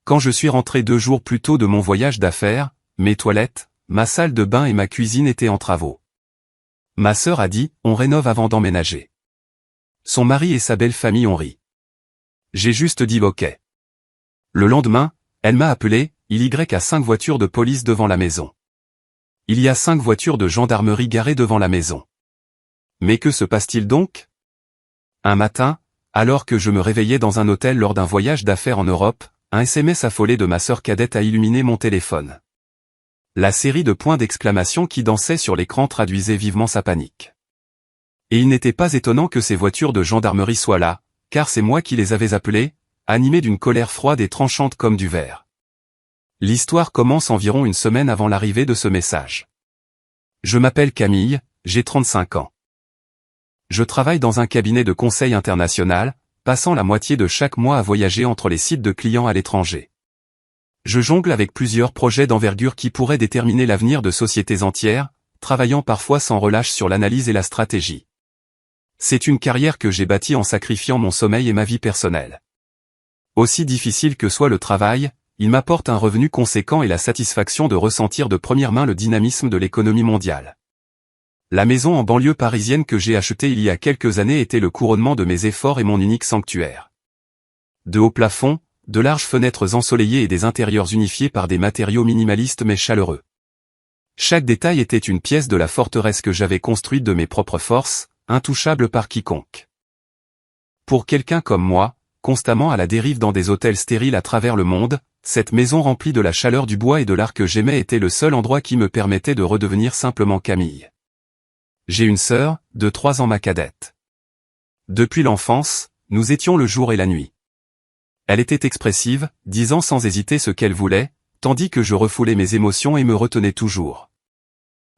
Quand je suis rentré 2 jours plus tôt de mon voyage d'affaires, mes toilettes, ma salle de bain et ma cuisine étaient en travaux. Ma sœur a dit, on rénove avant d'emménager. Son mari et sa belle famille ont ri. J'ai juste dit ok. Le lendemain, elle m'a appelé, il y a 5 voitures de police devant la maison. Il y a 5 voitures de gendarmerie garées devant la maison. Mais que se passe-t-il donc? Un matin, alors que je me réveillais dans un hôtel lors d'un voyage d'affaires en Europe, un SMS affolé de ma sœur cadette a illuminé mon téléphone. La série de points d'exclamation qui dansaient sur l'écran traduisait vivement sa panique. Et il n'était pas étonnant que ces voitures de gendarmerie soient là, car c'est moi qui les avais appelées, animées d'une colère froide et tranchante comme du verre. L'histoire commence environ une semaine avant l'arrivée de ce message. Je m'appelle Camille, j'ai 35 ans. Je travaille dans un cabinet de conseil international, passant la moitié de chaque mois à voyager entre les sites de clients à l'étranger. Je jongle avec plusieurs projets d'envergure qui pourraient déterminer l'avenir de sociétés entières, travaillant parfois sans relâche sur l'analyse et la stratégie. C'est une carrière que j'ai bâtie en sacrifiant mon sommeil et ma vie personnelle. Aussi difficile que soit le travail, il m'apporte un revenu conséquent et la satisfaction de ressentir de première main le dynamisme de l'économie mondiale. La maison en banlieue parisienne que j'ai achetée il y a quelques années était le couronnement de mes efforts et mon unique sanctuaire. De hauts plafonds, de larges fenêtres ensoleillées et des intérieurs unifiés par des matériaux minimalistes mais chaleureux. Chaque détail était une pièce de la forteresse que j'avais construite de mes propres forces, intouchable par quiconque. Pour quelqu'un comme moi, constamment à la dérive dans des hôtels stériles à travers le monde, cette maison remplie de la chaleur du bois et de l'art que j'aimais était le seul endroit qui me permettait de redevenir simplement Camille. J'ai une sœur, de 3 ans ma cadette. Depuis l'enfance, nous étions le jour et la nuit. Elle était expressive, disant sans hésiter ce qu'elle voulait, tandis que je refoulais mes émotions et me retenais toujours.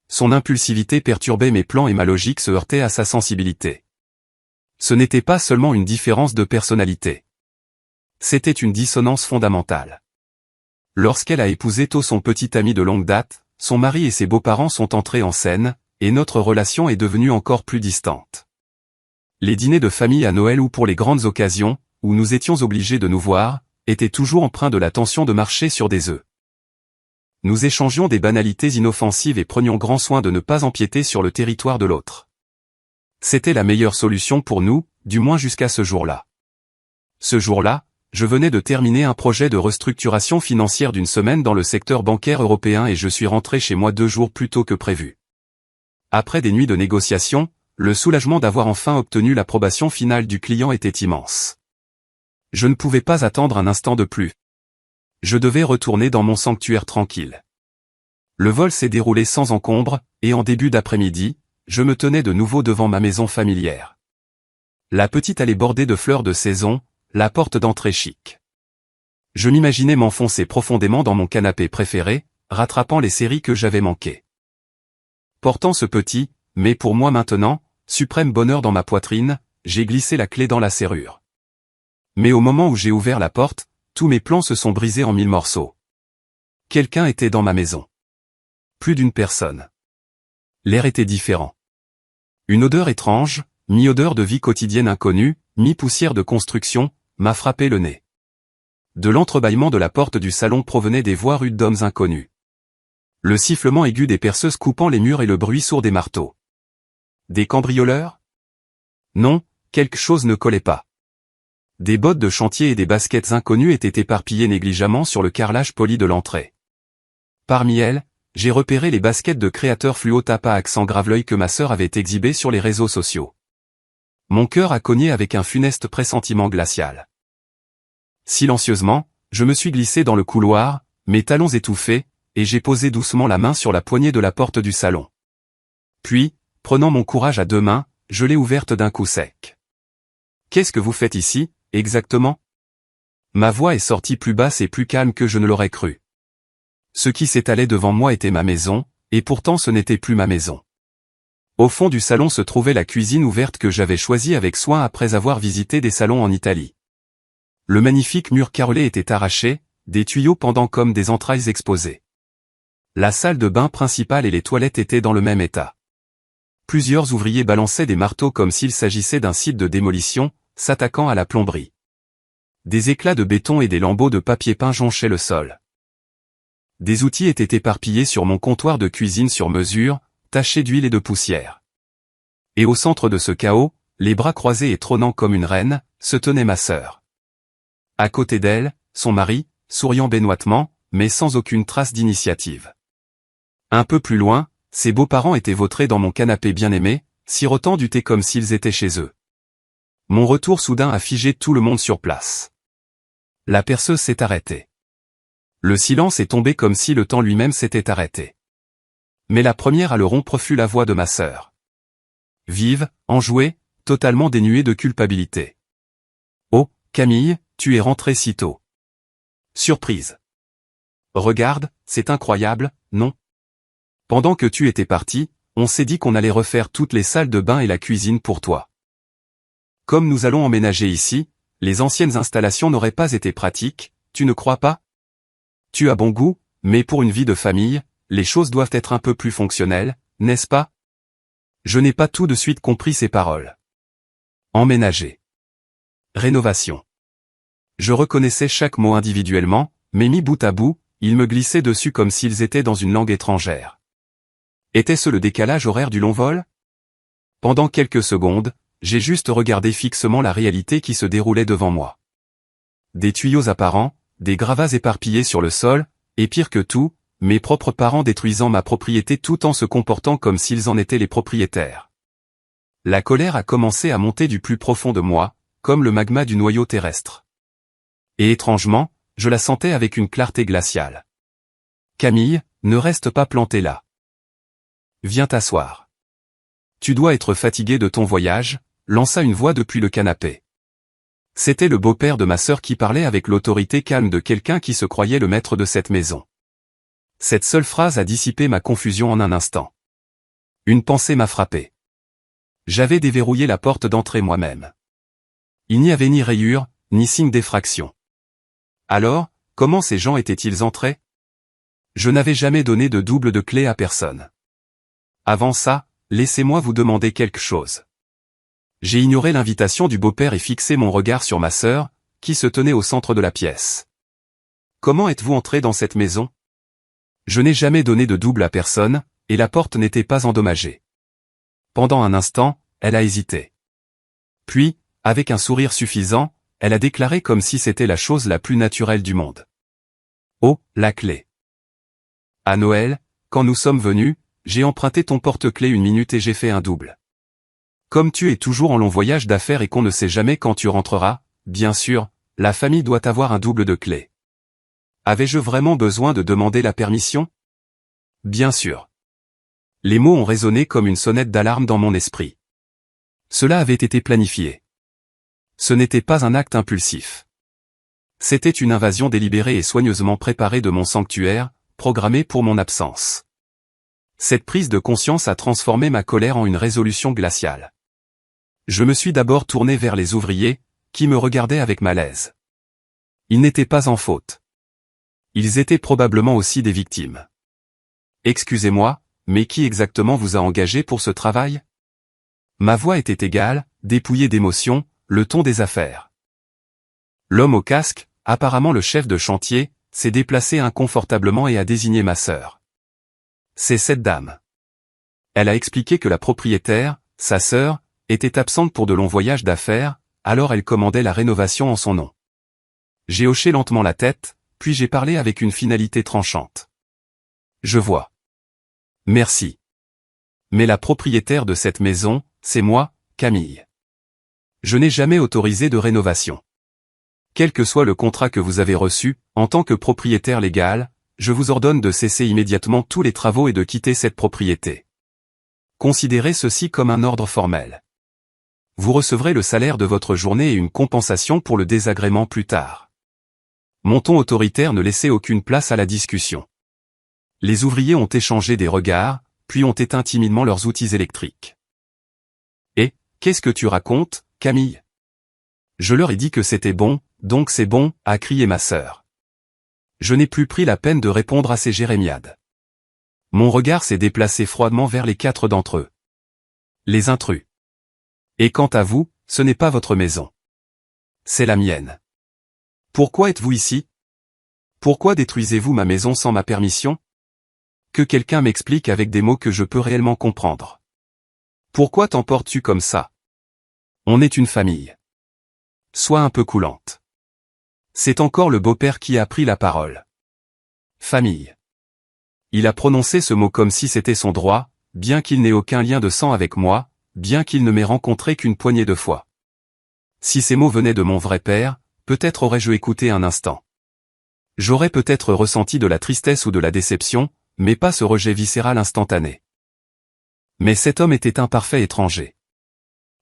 Son impulsivité perturbait mes plans et ma logique se heurtait à sa sensibilité. Ce n'était pas seulement une différence de personnalité. C'était une dissonance fondamentale. Lorsqu'elle a épousé tôt son petit ami de longue date, son mari et ses beaux-parents sont entrés en scène, et notre relation est devenue encore plus distante. Les dîners de famille à Noël ou pour les grandes occasions, où nous étions obligés de nous voir, étaient toujours empreints de la tension de marcher sur des œufs. Nous échangions des banalités inoffensives et prenions grand soin de ne pas empiéter sur le territoire de l'autre. C'était la meilleure solution pour nous, du moins jusqu'à ce jour-là. Ce jour-là, je venais de terminer un projet de restructuration financière d'une semaine dans le secteur bancaire européen et je suis rentré chez moi 2 jours plus tôt que prévu. Après des nuits de négociations, le soulagement d'avoir enfin obtenu l'approbation finale du client était immense. Je ne pouvais pas attendre un instant de plus. Je devais retourner dans mon sanctuaire tranquille. Le vol s'est déroulé sans encombre, et en début d'après-midi, je me tenais de nouveau devant ma maison familière. La petite allée bordée de fleurs de saison, la porte d'entrée chic. Je m'imaginais m'enfoncer profondément dans mon canapé préféré, rattrapant les séries que j'avais manquées. Portant ce petit, mais pour moi maintenant, suprême bonheur dans ma poitrine, j'ai glissé la clé dans la serrure. Mais au moment où j'ai ouvert la porte, tous mes plans se sont brisés en 1000 morceaux. Quelqu'un était dans ma maison. Plus d'une personne. L'air était différent. Une odeur étrange, mi-odeur de vie quotidienne inconnue, mi-poussière de construction, m'a frappé le nez. De l'entrebâillement de la porte du salon provenaient des voix rudes d'hommes inconnus. Le sifflement aigu des perceuses coupant les murs et le bruit sourd des marteaux. Des cambrioleurs? Non, quelque chose ne collait pas. Des bottes de chantier et des baskets inconnues étaient éparpillées négligemment sur le carrelage poli de l'entrée. Parmi elles, j'ai repéré les baskets de créateurs fluo tapa accent grave-l'œil que ma sœur avait exhibées sur les réseaux sociaux. Mon cœur a cogné avec un funeste pressentiment glacial. Silencieusement, je me suis glissé dans le couloir, mes talons étouffés, et j'ai posé doucement la main sur la poignée de la porte du salon. Puis, prenant mon courage à 2 mains, je l'ai ouverte d'un coup sec. « Qu'est-ce que vous faites ici, exactement ?» Ma voix est sortie plus basse et plus calme que je ne l'aurais cru. Ce qui s'étalait devant moi était ma maison, et pourtant ce n'était plus ma maison. Au fond du salon se trouvait la cuisine ouverte que j'avais choisie avec soin après avoir visité des salons en Italie. Le magnifique mur carrelé était arraché, des tuyaux pendant comme des entrailles exposées. La salle de bain principale et les toilettes étaient dans le même état. Plusieurs ouvriers balançaient des marteaux comme s'il s'agissait d'un site de démolition, s'attaquant à la plomberie. Des éclats de béton et des lambeaux de papier peint jonchaient le sol. Des outils étaient éparpillés sur mon comptoir de cuisine sur mesure, tachés d'huile et de poussière. Et au centre de ce chaos, les bras croisés et trônant comme une reine, se tenait ma sœur. À côté d'elle, son mari, souriant benoîtement, mais sans aucune trace d'initiative. Un peu plus loin, ses beaux-parents étaient vautrés dans mon canapé bien-aimé, sirotant du thé comme s'ils étaient chez eux. Mon retour soudain a figé tout le monde sur place. La perceuse s'est arrêtée. Le silence est tombé comme si le temps lui-même s'était arrêté. Mais la première à le rompre fut la voix de ma sœur. Vive, enjouée, totalement dénuée de culpabilité. Oh, Camille, tu es rentrée si tôt. Surprise. Regarde, c'est incroyable, non? Pendant que tu étais partie, on s'est dit qu'on allait refaire toutes les salles de bain et la cuisine pour toi. Comme nous allons emménager ici, les anciennes installations n'auraient pas été pratiques, tu ne crois pas? Tu as bon goût, mais pour une vie de famille, les choses doivent être un peu plus fonctionnelles, n'est-ce pas? Je n'ai pas tout de suite compris ces paroles. Emménager. Rénovation. Je reconnaissais chaque mot individuellement, mais mis bout à bout, ils me glissaient dessus comme s'ils étaient dans une langue étrangère. Était-ce le décalage horaire du long vol? Pendant quelques secondes, j'ai juste regardé fixement la réalité qui se déroulait devant moi. Des tuyaux apparents, des gravats éparpillés sur le sol, et pire que tout, mes propres parents détruisant ma propriété tout en se comportant comme s'ils en étaient les propriétaires. La colère a commencé à monter du plus profond de moi, comme le magma du noyau terrestre. Et étrangement, je la sentais avec une clarté glaciale. Camille, ne reste pas plantée là. Viens t'asseoir. Tu dois être fatiguée de ton voyage, lança une voix depuis le canapé. C'était le beau-père de ma sœur qui parlait avec l'autorité calme de quelqu'un qui se croyait le maître de cette maison. Cette seule phrase a dissipé ma confusion en un instant. Une pensée m'a frappé. J'avais déverrouillé la porte d'entrée moi-même. Il n'y avait ni rayure, ni signe d'effraction. Alors, comment ces gens étaient-ils entrés? Je n'avais jamais donné de double de clé à personne. Avant ça, laissez-moi vous demander quelque chose. J'ai ignoré l'invitation du beau-père et fixé mon regard sur ma sœur, qui se tenait au centre de la pièce. Comment êtes-vous entré dans cette maison? Je n'ai jamais donné de double à personne, et la porte n'était pas endommagée. Pendant un instant, elle a hésité. Puis, avec un sourire suffisant, elle a déclaré comme si c'était la chose la plus naturelle du monde. Oh, la clé. À Noël, quand nous sommes venus, j'ai emprunté ton porte-clés 1 minute et j'ai fait un double. Comme tu es toujours en long voyage d'affaires et qu'on ne sait jamais quand tu rentreras, bien sûr, la famille doit avoir un double de clés. Avais-je vraiment besoin de demander la permission? Bien sûr. Les mots ont résonné comme une sonnette d'alarme dans mon esprit. Cela avait été planifié. Ce n'était pas un acte impulsif. C'était une invasion délibérée et soigneusement préparée de mon sanctuaire, programmée pour mon absence. Cette prise de conscience a transformé ma colère en une résolution glaciale. Je me suis d'abord tourné vers les ouvriers, qui me regardaient avec malaise. Ils n'étaient pas en faute. Ils étaient probablement aussi des victimes. Excusez-moi, mais qui exactement vous a engagé pour ce travail? Ma voix était égale, dépouillée d'émotion, le ton des affaires. L'homme au casque, apparemment le chef de chantier, s'est déplacé inconfortablement et a désigné ma sœur. C'est cette dame. Elle a expliqué que la propriétaire, sa sœur, était absente pour de longs voyages d'affaires, alors elle commandait la rénovation en son nom. J'ai hoché lentement la tête, puis j'ai parlé avec une finalité tranchante. Je vois. Merci. Mais la propriétaire de cette maison, c'est moi, Camille. Je n'ai jamais autorisé de rénovation. Quel que soit le contrat que vous avez reçu, en tant que propriétaire légal, je vous ordonne de cesser immédiatement tous les travaux et de quitter cette propriété. Considérez ceci comme un ordre formel. Vous recevrez le salaire de votre journée et une compensation pour le désagrément plus tard. Mon ton autoritaire ne laissait aucune place à la discussion. Les ouvriers ont échangé des regards, puis ont éteint timidement leurs outils électriques. Et, qu'est-ce que tu racontes, Camille? Je leur ai dit que c'était bon, donc c'est bon, a crié ma sœur. Je n'ai plus pris la peine de répondre à ces jérémiades. Mon regard s'est déplacé froidement vers les 4 d'entre eux. Les intrus. Et quant à vous, ce n'est pas votre maison. C'est la mienne. Pourquoi êtes-vous ici? Pourquoi détruisez-vous ma maison sans ma permission? Que quelqu'un m'explique avec des mots que je peux réellement comprendre. Pourquoi t'emportes-tu comme ça? On est une famille. Sois un peu coulante. C'est encore le beau-père qui a pris la parole. Famille. Il a prononcé ce mot comme si c'était son droit, bien qu'il n'ait aucun lien de sang avec moi, bien qu'il ne m'ait rencontré qu'une poignée de fois. Si ces mots venaient de mon vrai père, peut-être aurais-je écouté un instant. J'aurais peut-être ressenti de la tristesse ou de la déception, mais pas ce rejet viscéral instantané. Mais cet homme était un parfait étranger.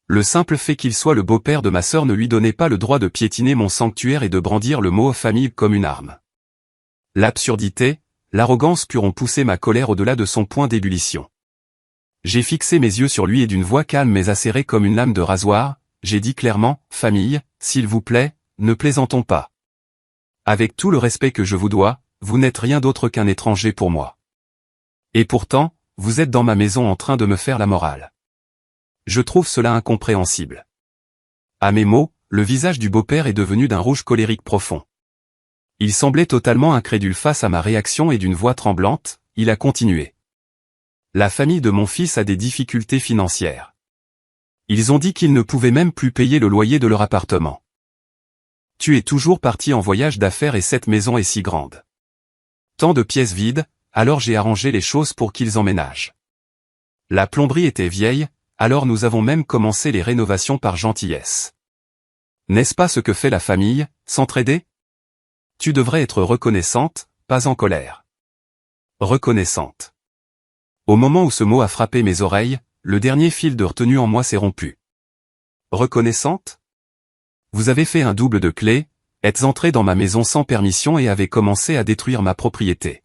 Le simple fait qu'il soit le beau-père de ma sœur ne lui donnait pas le droit de piétiner mon sanctuaire et de brandir le mot famille comme une arme. L'absurdité, l'arrogance pure ont poussé ma colère au-delà de son point d'ébullition. J'ai fixé mes yeux sur lui et d'une voix calme mais acérée comme une lame de rasoir, j'ai dit clairement, « Famille, s'il vous plaît, ne plaisantons pas. Avec tout le respect que je vous dois, vous n'êtes rien d'autre qu'un étranger pour moi. Et pourtant, vous êtes dans ma maison en train de me faire la morale. Je trouve cela incompréhensible. » À mes mots, le visage du beau-père est devenu d'un rouge colérique profond. Il semblait totalement incrédule face à ma réaction et d'une voix tremblante, il a continué. « La famille de mon fils a des difficultés financières. Ils ont dit qu'ils ne pouvaient même plus payer le loyer de leur appartement. Tu es toujours parti en voyage d'affaires et cette maison est si grande. Tant de pièces vides, alors j'ai arrangé les choses pour qu'ils emménagent. La plomberie était vieille, alors nous avons même commencé les rénovations par gentillesse. N'est-ce pas ce que fait la famille, s'entraider? Tu devrais être reconnaissante, pas en colère. Reconnaissante. Au moment où ce mot a frappé mes oreilles, le dernier fil de retenue en moi s'est rompu. Reconnaissante? Vous avez fait un double de clé, êtes entré dans ma maison sans permission et avez commencé à détruire ma propriété.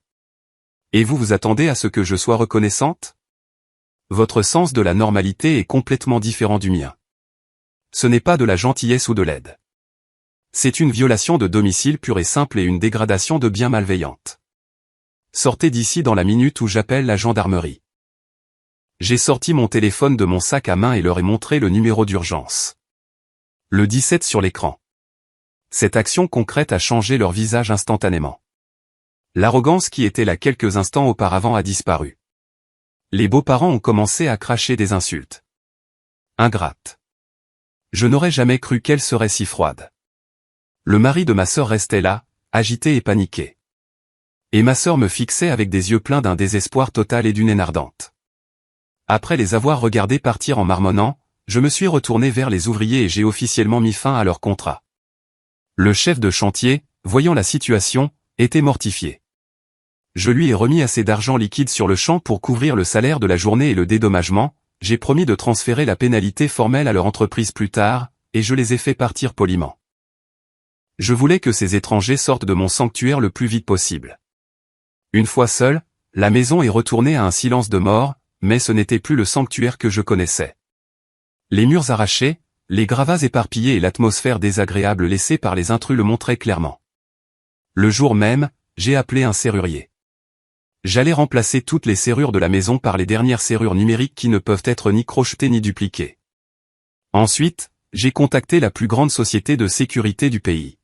Et vous vous attendez à ce que je sois reconnaissante? Votre sens de la normalité est complètement différent du mien. Ce n'est pas de la gentillesse ou de l'aide. C'est une violation de domicile pure et simple et une dégradation de biens malveillante. Sortez d'ici dans la minute où j'appelle la gendarmerie. J'ai sorti mon téléphone de mon sac à main et leur ai montré le numéro d'urgence. Le 17 sur l'écran. Cette action concrète a changé leur visage instantanément. L'arrogance qui était là quelques instants auparavant a disparu. Les beaux-parents ont commencé à cracher des insultes. Ingrate. Je n'aurais jamais cru qu'elle serait si froide. Le mari de ma sœur restait là, agité et paniqué. Et ma sœur me fixait avec des yeux pleins d'un désespoir total et d'une haine ardente. Après les avoir regardés partir en marmonnant, je me suis retourné vers les ouvriers et j'ai officiellement mis fin à leur contrat. Le chef de chantier, voyant la situation, était mortifié. Je lui ai remis assez d'argent liquide sur le champ pour couvrir le salaire de la journée et le dédommagement, j'ai promis de transférer la pénalité formelle à leur entreprise plus tard, et je les ai fait partir poliment. Je voulais que ces étrangers sortent de mon sanctuaire le plus vite possible. Une fois seul, la maison est retournée à un silence de mort, mais ce n'était plus le sanctuaire que je connaissais. Les murs arrachés, les gravats éparpillés et l'atmosphère désagréable laissée par les intrus le montraient clairement. Le jour même, j'ai appelé un serrurier. J'allais remplacer toutes les serrures de la maison par les dernières serrures numériques qui ne peuvent être ni crochetées ni dupliquées. Ensuite, j'ai contacté la plus grande société de sécurité du pays.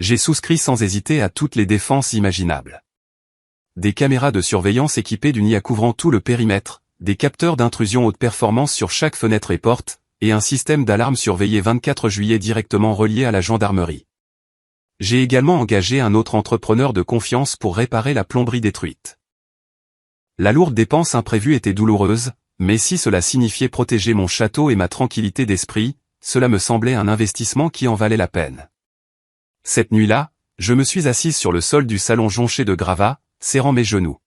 J'ai souscrit sans hésiter à toutes les défenses imaginables. Des caméras de surveillance équipées d'une IA couvrant tout le périmètre, des capteurs d'intrusion haute performance sur chaque fenêtre et porte, et un système d'alarme surveillé 24 juillet directement relié à la gendarmerie. J'ai également engagé un autre entrepreneur de confiance pour réparer la plomberie détruite. La lourde dépense imprévue était douloureuse, mais si cela signifiait protéger mon château et ma tranquillité d'esprit, cela me semblait un investissement qui en valait la peine. Cette nuit-là, je me suis assise sur le sol du salon jonché de gravats, serrant mes genoux.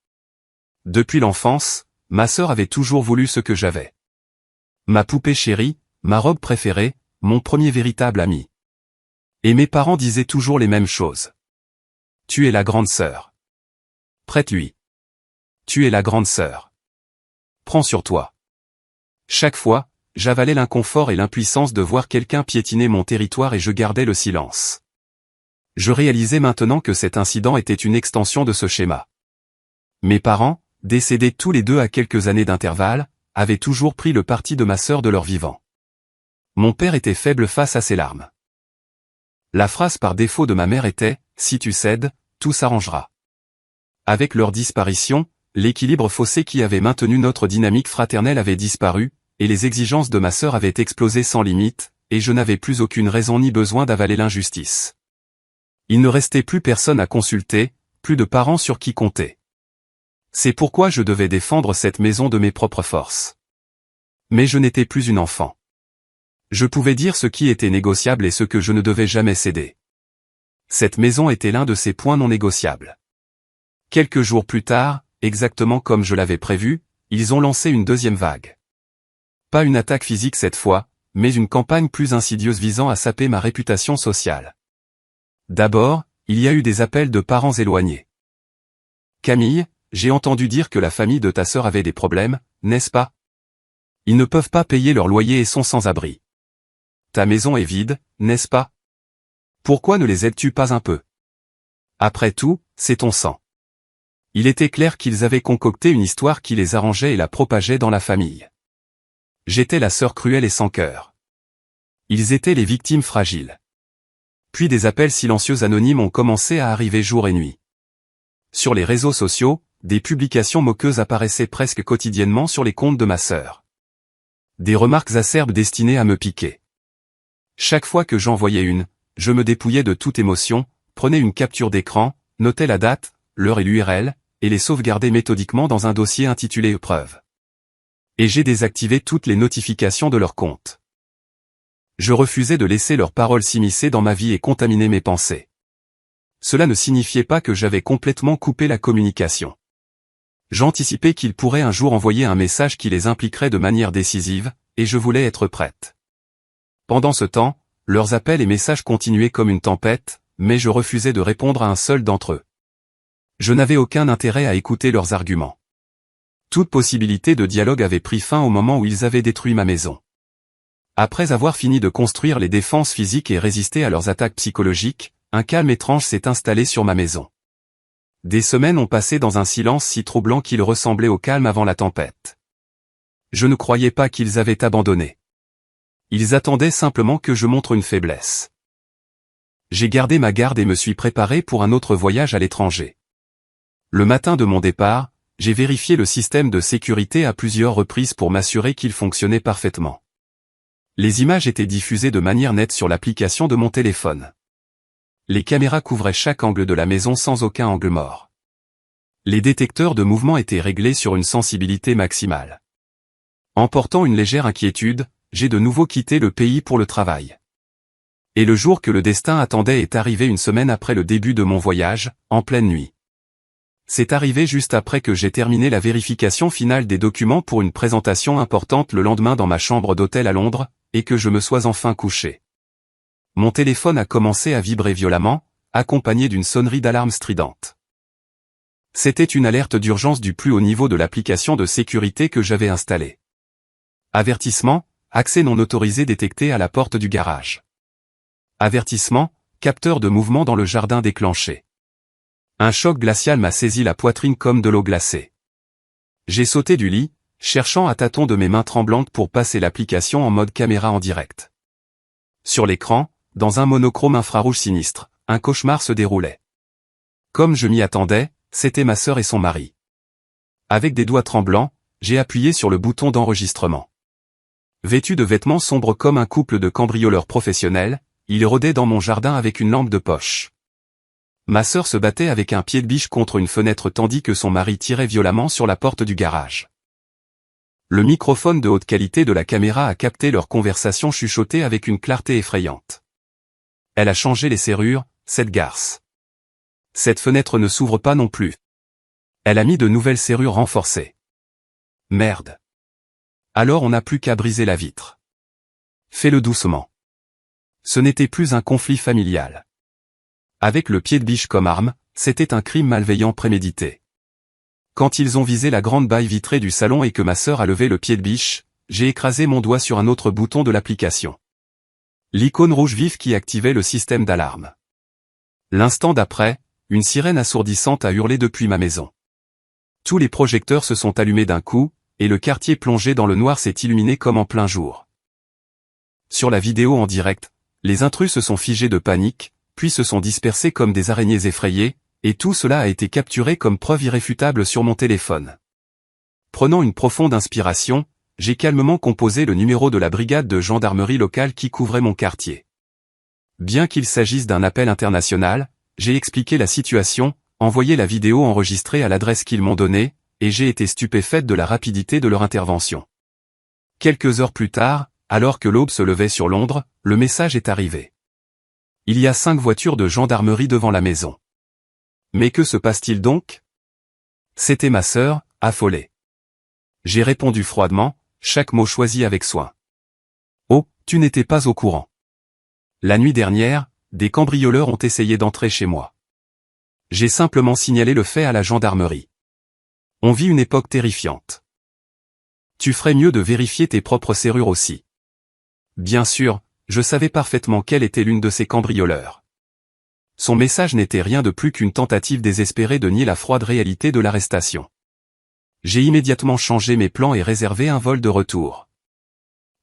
Depuis l'enfance, ma sœur avait toujours voulu ce que j'avais. Ma poupée chérie, ma robe préférée, mon premier véritable ami. Et mes parents disaient toujours les mêmes choses. Tu es la grande sœur. Prête-lui. Tu es la grande sœur. Prends sur toi. Chaque fois, j'avalais l'inconfort et l'impuissance de voir quelqu'un piétiner mon territoire et je gardais le silence. Je réalisais maintenant que cet incident était une extension de ce schéma. Mes parents, décédés tous les deux à quelques années d'intervalle, avaient toujours pris le parti de ma sœur de leur vivant. Mon père était faible face à ses larmes. La phrase par défaut de ma mère était « Si tu cèdes, tout s'arrangera ». Avec leur disparition, l'équilibre faussé qui avait maintenu notre dynamique fraternelle avait disparu, et les exigences de ma sœur avaient explosé sans limite, et je n'avais plus aucune raison ni besoin d'avaler l'injustice. Il ne restait plus personne à consulter, plus de parents sur qui compter. C'est pourquoi je devais défendre cette maison de mes propres forces. Mais je n'étais plus une enfant. Je pouvais dire ce qui était négociable et ce que je ne devais jamais céder. Cette maison était l'un de ces points non négociables. Quelques jours plus tard, exactement comme je l'avais prévu, ils ont lancé une deuxième vague. Pas une attaque physique cette fois, mais une campagne plus insidieuse visant à saper ma réputation sociale. D'abord, il y a eu des appels de parents éloignés. Camille, j'ai entendu dire que la famille de ta sœur avait des problèmes, n'est-ce pas? Ils ne peuvent pas payer leur loyer et sont sans abri. Ta maison est vide, n'est-ce pas? Pourquoi ne les aides-tu pas un peu? Après tout, c'est ton sang. Il était clair qu'ils avaient concocté une histoire qui les arrangeait et la propageait dans la famille. J'étais la sœur cruelle et sans cœur. Ils étaient les victimes fragiles. Puis des appels silencieux anonymes ont commencé à arriver jour et nuit. Sur les réseaux sociaux, des publications moqueuses apparaissaient presque quotidiennement sur les comptes de ma sœur. Des remarques acerbes destinées à me piquer. Chaque fois que j'en voyais une, je me dépouillais de toute émotion, prenais une capture d'écran, notais la date, l'heure et l'URL, et les sauvegardais méthodiquement dans un dossier intitulé « Épreuve ». Et j'ai désactivé toutes les notifications de leur compte. Je refusais de laisser leurs paroles s'immiscer dans ma vie et contaminer mes pensées. Cela ne signifiait pas que j'avais complètement coupé la communication. J'anticipais qu'ils pourraient un jour envoyer un message qui les impliquerait de manière décisive, et je voulais être prête. Pendant ce temps, leurs appels et messages continuaient comme une tempête, mais je refusais de répondre à un seul d'entre eux. Je n'avais aucun intérêt à écouter leurs arguments. Toute possibilité de dialogue avait pris fin au moment où ils avaient détruit ma maison. Après avoir fini de construire les défenses physiques et résister à leurs attaques psychologiques, un calme étrange s'est installé sur ma maison. Des semaines ont passé dans un silence si troublant qu'il ressemblait au calme avant la tempête. Je ne croyais pas qu'ils avaient abandonné. Ils attendaient simplement que je montre une faiblesse. J'ai gardé ma garde et me suis préparé pour un autre voyage à l'étranger. Le matin de mon départ, j'ai vérifié le système de sécurité à plusieurs reprises pour m'assurer qu'il fonctionnait parfaitement. Les images étaient diffusées de manière nette sur l'application de mon téléphone. Les caméras couvraient chaque angle de la maison sans aucun angle mort. Les détecteurs de mouvement étaient réglés sur une sensibilité maximale. Emportant une légère inquiétude, j'ai de nouveau quitté le pays pour le travail. Et le jour que le destin attendait est arrivé une semaine après le début de mon voyage, en pleine nuit. C'est arrivé juste après que j'ai terminé la vérification finale des documents pour une présentation importante le lendemain dans ma chambre d'hôtel à Londres, et que je me sois enfin couché. Mon téléphone a commencé à vibrer violemment, accompagné d'une sonnerie d'alarme stridente. C'était une alerte d'urgence du plus haut niveau de l'application de sécurité que j'avais installée. Avertissement, accès non autorisé détecté à la porte du garage. Avertissement, capteur de mouvement dans le jardin déclenché. Un choc glacial m'a saisi la poitrine comme de l'eau glacée. J'ai sauté du lit, cherchant à tâtons de mes mains tremblantes pour passer l'application en mode caméra en direct. Sur l'écran, dans un monochrome infrarouge sinistre, un cauchemar se déroulait. Comme je m'y attendais, c'était ma sœur et son mari. Avec des doigts tremblants, j'ai appuyé sur le bouton d'enregistrement. Vêtus de vêtements sombres comme un couple de cambrioleurs professionnels, ils rôdaient dans mon jardin avec une lampe de poche. Ma sœur se battait avec un pied de biche contre une fenêtre tandis que son mari tirait violemment sur la porte du garage. Le microphone de haute qualité de la caméra a capté leur conversation chuchotée avec une clarté effrayante. Elle a changé les serrures, cette garce. Cette fenêtre ne s'ouvre pas non plus. Elle a mis de nouvelles serrures renforcées. Merde. Alors on n'a plus qu'à briser la vitre. Fais-le doucement. Ce n'était plus un conflit familial. Avec le pied de biche comme arme, c'était un crime malveillant prémédité. Quand ils ont visé la grande baille vitrée du salon et que ma sœur a levé le pied de biche, j'ai écrasé mon doigt sur un autre bouton de l'application. L'icône rouge vif qui activait le système d'alarme. L'instant d'après, une sirène assourdissante a hurlé depuis ma maison. Tous les projecteurs se sont allumés d'un coup, et le quartier plongé dans le noir s'est illuminé comme en plein jour. Sur la vidéo en direct, les intrus se sont figés de panique, puis se sont dispersés comme des araignées effrayées, et tout cela a été capturé comme preuve irréfutable sur mon téléphone. Prenant une profonde inspiration, j'ai calmement composé le numéro de la brigade de gendarmerie locale qui couvrait mon quartier. Bien qu'il s'agisse d'un appel international, j'ai expliqué la situation, envoyé la vidéo enregistrée à l'adresse qu'ils m'ont donnée, et j'ai été stupéfaite de la rapidité de leur intervention. Quelques heures plus tard, alors que l'aube se levait sur Londres, le message est arrivé. Il y a 5 voitures de gendarmerie devant la maison. Mais que se passe-t-il donc? C'était ma sœur, affolée. J'ai répondu froidement, chaque mot choisi avec soin. Oh, tu n'étais pas au courant. La nuit dernière, des cambrioleurs ont essayé d'entrer chez moi. J'ai simplement signalé le fait à la gendarmerie. On vit une époque terrifiante. Tu ferais mieux de vérifier tes propres serrures aussi. Bien sûr, je savais parfaitement quelle était l'une de ces cambrioleurs. Son message n'était rien de plus qu'une tentative désespérée de nier la froide réalité de l'arrestation. J'ai immédiatement changé mes plans et réservé un vol de retour.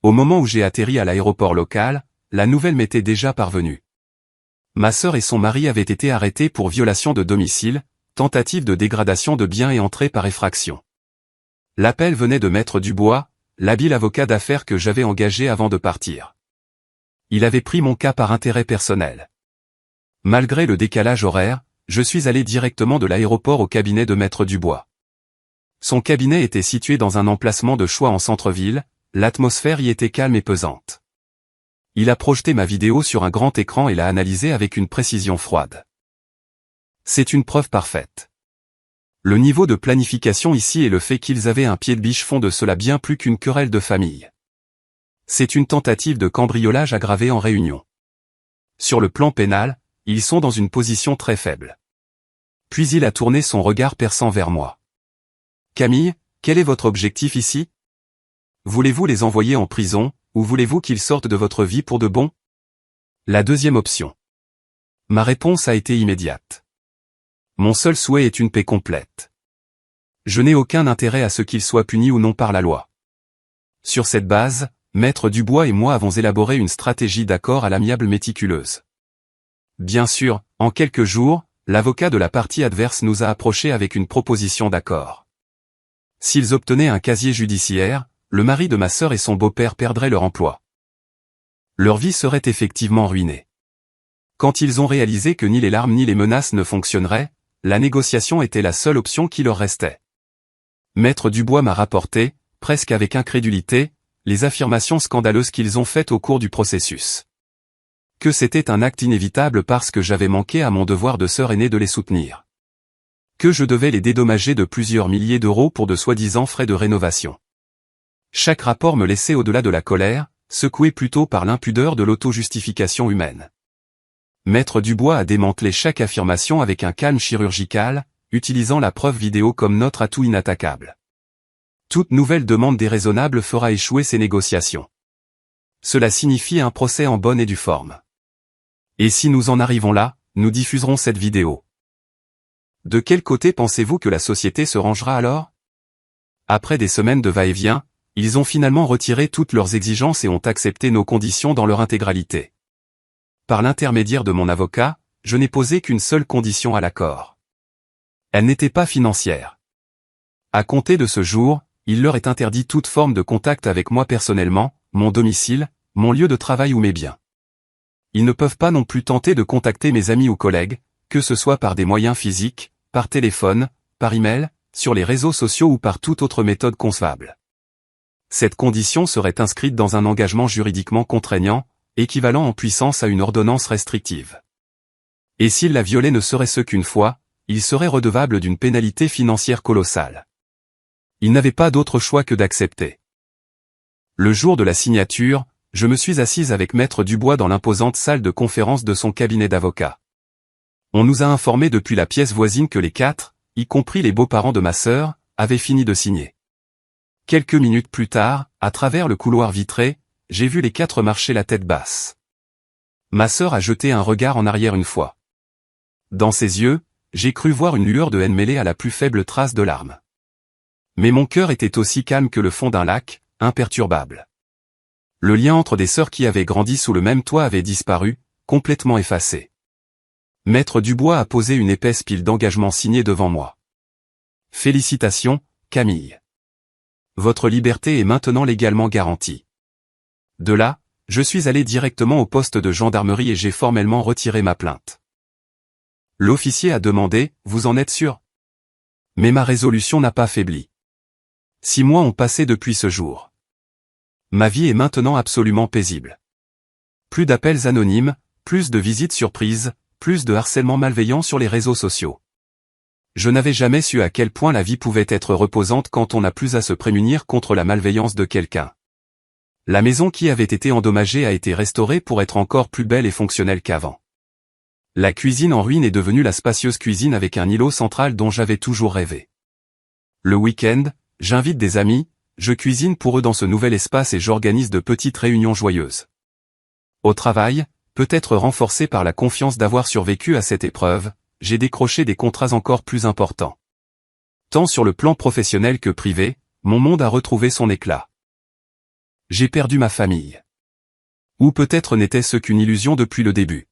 Au moment où j'ai atterri à l'aéroport local, la nouvelle m'était déjà parvenue. Ma sœur et son mari avaient été arrêtés pour violation de domicile, tentative de dégradation de biens et entrée par effraction. L'appel venait de Maître Dubois, l'habile avocat d'affaires que j'avais engagé avant de partir. Il avait pris mon cas par intérêt personnel. Malgré le décalage horaire, je suis allé directement de l'aéroport au cabinet de Maître Dubois. Son cabinet était situé dans un emplacement de choix en centre-ville, l'atmosphère y était calme et pesante. Il a projeté ma vidéo sur un grand écran et l'a analysée avec une précision froide. C'est une preuve parfaite. Le niveau de planification ici et le fait qu'ils avaient un pied de biche font de cela bien plus qu'une querelle de famille. C'est une tentative de cambriolage aggravée en réunion. Sur le plan pénal, ils sont dans une position très faible. Puis il a tourné son regard perçant vers moi. Camille, quel est votre objectif ici? Voulez-vous les envoyer en prison, ou voulez-vous qu'ils sortent de votre vie pour de bon? La deuxième option. Ma réponse a été immédiate. Mon seul souhait est une paix complète. Je n'ai aucun intérêt à ce qu'ils soient punis ou non par la loi. Sur cette base, Maître Dubois et moi avons élaboré une stratégie d'accord à l'amiable méticuleuse. Bien sûr, en quelques jours, l'avocat de la partie adverse nous a approchés avec une proposition d'accord. S'ils obtenaient un casier judiciaire, le mari de ma sœur et son beau-père perdraient leur emploi. Leur vie serait effectivement ruinée. Quand ils ont réalisé que ni les larmes ni les menaces ne fonctionneraient, la négociation était la seule option qui leur restait. Maître Dubois m'a rapporté, presque avec incrédulité, les affirmations scandaleuses qu'ils ont faites au cours du processus. Que c'était un acte inévitable parce que j'avais manqué à mon devoir de sœur aînée de les soutenir. Que je devais les dédommager de plusieurs milliers d'euros pour de soi-disant frais de rénovation. Chaque rapport me laissait au-delà de la colère, secoué plutôt par l'impudeur de l'auto-justification humaine. Maître Dubois a démantelé chaque affirmation avec un calme chirurgical, utilisant la preuve vidéo comme notre atout inattaquable. Toute nouvelle demande déraisonnable fera échouer ces négociations. Cela signifie un procès en bonne et due forme. Et si nous en arrivons là, nous diffuserons cette vidéo. De quel côté pensez-vous que la société se rangera alors? Après des semaines de va-et-vient, ils ont finalement retiré toutes leurs exigences et ont accepté nos conditions dans leur intégralité. Par l'intermédiaire de mon avocat, je n'ai posé qu'une seule condition à l'accord. Elle n'était pas financière. À compter de ce jour, il leur est interdit toute forme de contact avec moi personnellement, mon domicile, mon lieu de travail ou mes biens. Ils ne peuvent pas non plus tenter de contacter mes amis ou collègues, que ce soit par des moyens physiques, par téléphone, par email, sur les réseaux sociaux ou par toute autre méthode concevable. Cette condition serait inscrite dans un engagement juridiquement contraignant, équivalent en puissance à une ordonnance restrictive. Et s'il la violait ne serait-ce qu'une fois, il serait redevable d'une pénalité financière colossale. Il n'avait pas d'autre choix que d'accepter. Le jour de la signature, je me suis assise avec Maître Dubois dans l'imposante salle de conférence de son cabinet d'avocat. On nous a informé depuis la pièce voisine que les 4, y compris les beaux-parents de ma sœur, avaient fini de signer. Quelques minutes plus tard, à travers le couloir vitré, j'ai vu les 4 marcher la tête basse. Ma sœur a jeté un regard en arrière une fois. Dans ses yeux, j'ai cru voir une lueur de haine mêlée à la plus faible trace de larmes. Mais mon cœur était aussi calme que le fond d'un lac, imperturbable. Le lien entre des sœurs qui avaient grandi sous le même toit avait disparu, complètement effacé. Maître Dubois a posé une épaisse pile d'engagements signés devant moi. Félicitations, Camille. Votre liberté est maintenant légalement garantie. De là, je suis allé directement au poste de gendarmerie et j'ai formellement retiré ma plainte. L'officier a demandé, vous en êtes sûr? Mais ma résolution n'a pas faibli. 6 mois ont passé depuis ce jour. Ma vie est maintenant absolument paisible. Plus d'appels anonymes, plus de visites surprises, plus de harcèlement malveillant sur les réseaux sociaux. Je n'avais jamais su à quel point la vie pouvait être reposante quand on n'a plus à se prémunir contre la malveillance de quelqu'un. La maison qui avait été endommagée a été restaurée pour être encore plus belle et fonctionnelle qu'avant. La cuisine en ruine est devenue la spacieuse cuisine avec un îlot central dont j'avais toujours rêvé. Le week-end, j'invite des amis, je cuisine pour eux dans ce nouvel espace et j'organise de petites réunions joyeuses. Au travail, peut-être renforcé par la confiance d'avoir survécu à cette épreuve, j'ai décroché des contrats encore plus importants. Tant sur le plan professionnel que privé, mon monde a retrouvé son éclat. J'ai perdu ma famille. Ou peut-être n'était-ce qu'une illusion depuis le début.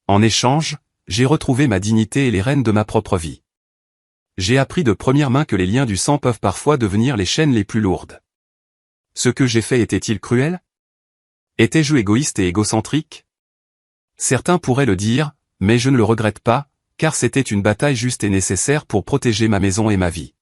En échange, j'ai retrouvé ma dignité et les rênes de ma propre vie. J'ai appris de première main que les liens du sang peuvent parfois devenir les chaînes les plus lourdes. Ce que j'ai fait était-il cruel? Étais-je égoïste et égocentrique? Certains pourraient le dire, mais je ne le regrette pas, car c'était une bataille juste et nécessaire pour protéger ma maison et ma vie.